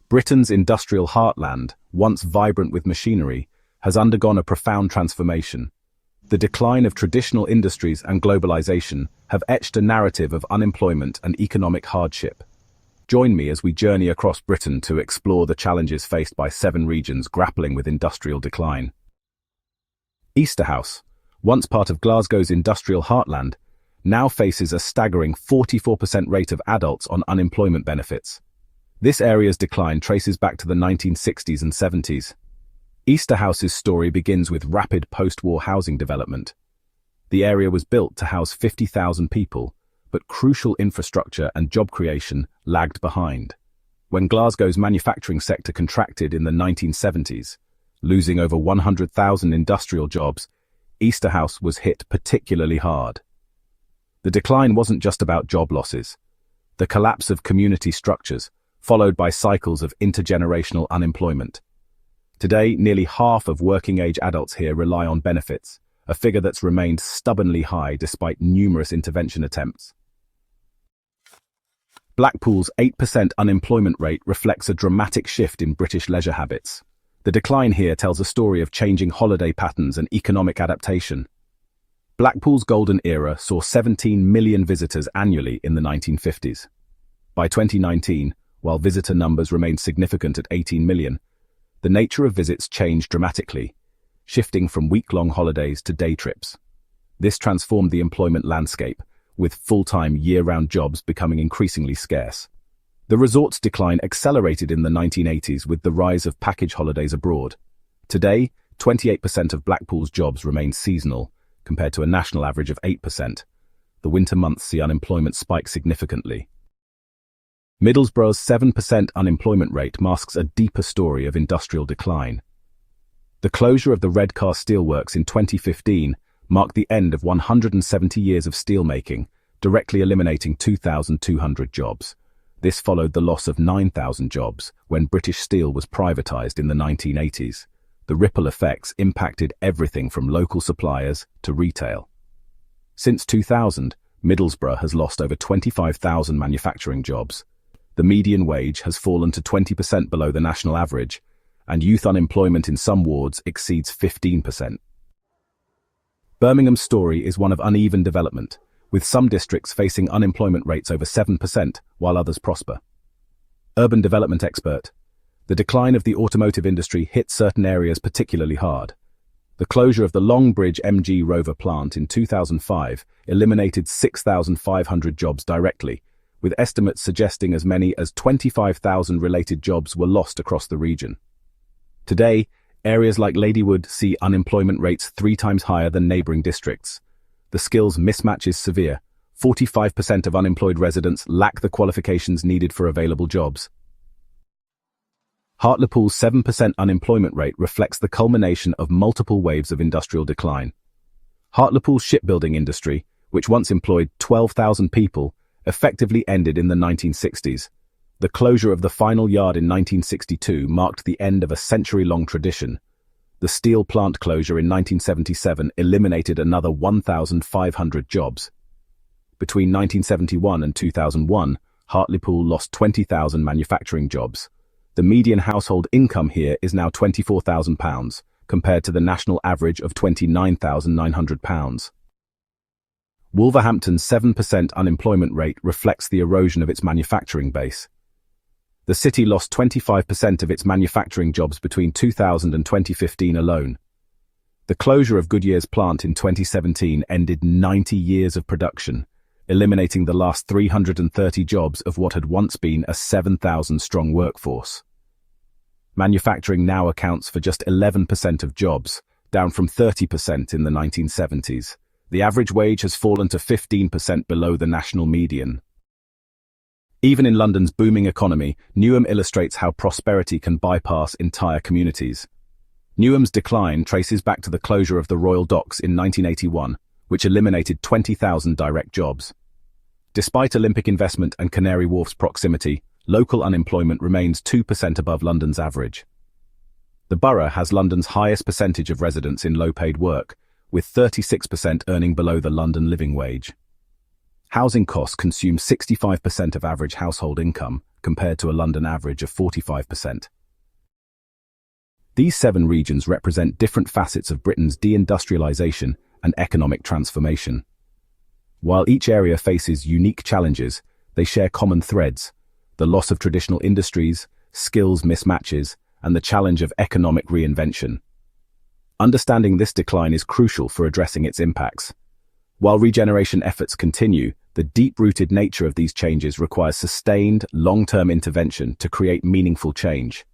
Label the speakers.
Speaker 1: Britain's industrial heartland, once vibrant with machinery, has undergone a profound transformation. The decline of traditional industries and globalization have etched a narrative of unemployment and economic hardship. Join me as we journey across Britain to explore the challenges faced by 7 regions grappling with industrial decline. Easterhouse, once part of Glasgow's industrial heartland, now faces a staggering 44% rate of adults on unemployment benefits. This area's decline traces back to the 1960s and 70s. Easterhouse's story begins with rapid post-war housing development. The area was built to house 50,000 people, but crucial infrastructure and job creation lagged behind. When Glasgow's manufacturing sector contracted in the 1970s, losing over 100,000 industrial jobs, Easterhouse was hit particularly hard. The decline wasn't just about job losses. The collapse of community structures, followed by cycles of intergenerational unemployment. Today, nearly half of working-age adults here rely on benefits, a figure that's remained stubbornly high despite numerous intervention attempts. Blackpool's 8% unemployment rate reflects a dramatic shift in British leisure habits. The decline here tells a story of changing holiday patterns and economic adaptation. Blackpool's golden era saw 17 million visitors annually in the 1950s. By 2019, while visitor numbers remained significant at 18 million, the nature of visits changed dramatically, shifting from week-long holidays to day trips. This transformed the employment landscape, with full-time year-round jobs becoming increasingly scarce. The resort's decline accelerated in the 1980s with the rise of package holidays abroad. Today, 28% of Blackpool's jobs remain seasonal, compared to a national average of 8%. The winter months see unemployment spike significantly. Middlesbrough's 7% unemployment rate masks a deeper story of industrial decline. The closure of the Redcar steelworks in 2015 marked the end of 170 years of steelmaking, directly eliminating 2,200 jobs. This followed the loss of 9,000 jobs when British Steel was privatised in the 1980s. The ripple effects impacted everything from local suppliers to retail. Since 2000, Middlesbrough has lost over 25,000 manufacturing jobs. The median wage has fallen to 20% below the national average, and youth unemployment in some wards exceeds 15%. Birmingham's story is one of uneven development, with some districts facing unemployment rates over 7%, while others prosper. Urban development expert: the decline of the automotive industry hit certain areas particularly hard. The closure of the Longbridge MG Rover plant in 2005 eliminated 6,500 jobs directly, with estimates suggesting as many as 25,000 related jobs were lost across the region. Today, areas like Ladywood see unemployment rates 3 times higher than neighbouring districts. The skills mismatch is severe. 45% of unemployed residents lack the qualifications needed for available jobs. Hartlepool's 7% unemployment rate reflects the culmination of multiple waves of industrial decline. Hartlepool's shipbuilding industry, which once employed 12,000 people, effectively ended in the 1960s. The closure of the final yard in 1962 marked the end of a century-long tradition. The steel plant closure in 1977 eliminated another 1,500 jobs. Between 1971 and 2001, Hartlepool lost 20,000 manufacturing jobs. The median household income here is now £24,000, compared to the national average of £29,900. Wolverhampton's 7% unemployment rate reflects the erosion of its manufacturing base. The city lost 25% of its manufacturing jobs between 2000 and 2015 alone. The closure of Goodyear's plant in 2017 ended 90 years of production, eliminating the last 330 jobs of what had once been a 7,000-strong workforce. Manufacturing now accounts for just 11% of jobs, down from 30% in the 1970s. The average wage has fallen to 15% below the national median. Even in London's booming economy, Newham illustrates how prosperity can bypass entire communities. Newham's decline traces back to the closure of the Royal Docks in 1981, which eliminated 20,000 direct jobs. Despite Olympic investment and Canary Wharf's proximity, local unemployment remains 2% above London's average. The borough has London's highest percentage of residents in low-paid work, with 36% earning below the London living wage. Housing costs consume 65% of average household income, compared to a London average of 45%. These 7 regions represent different facets of Britain's deindustrialisation and economic transformation. While each area faces unique challenges, they share common threads: the loss of traditional industries, skills mismatches, and the challenge of economic reinvention. Understanding this decline is crucial for addressing its impacts. While regeneration efforts continue, the deep-rooted nature of these changes requires sustained, long-term intervention to create meaningful change.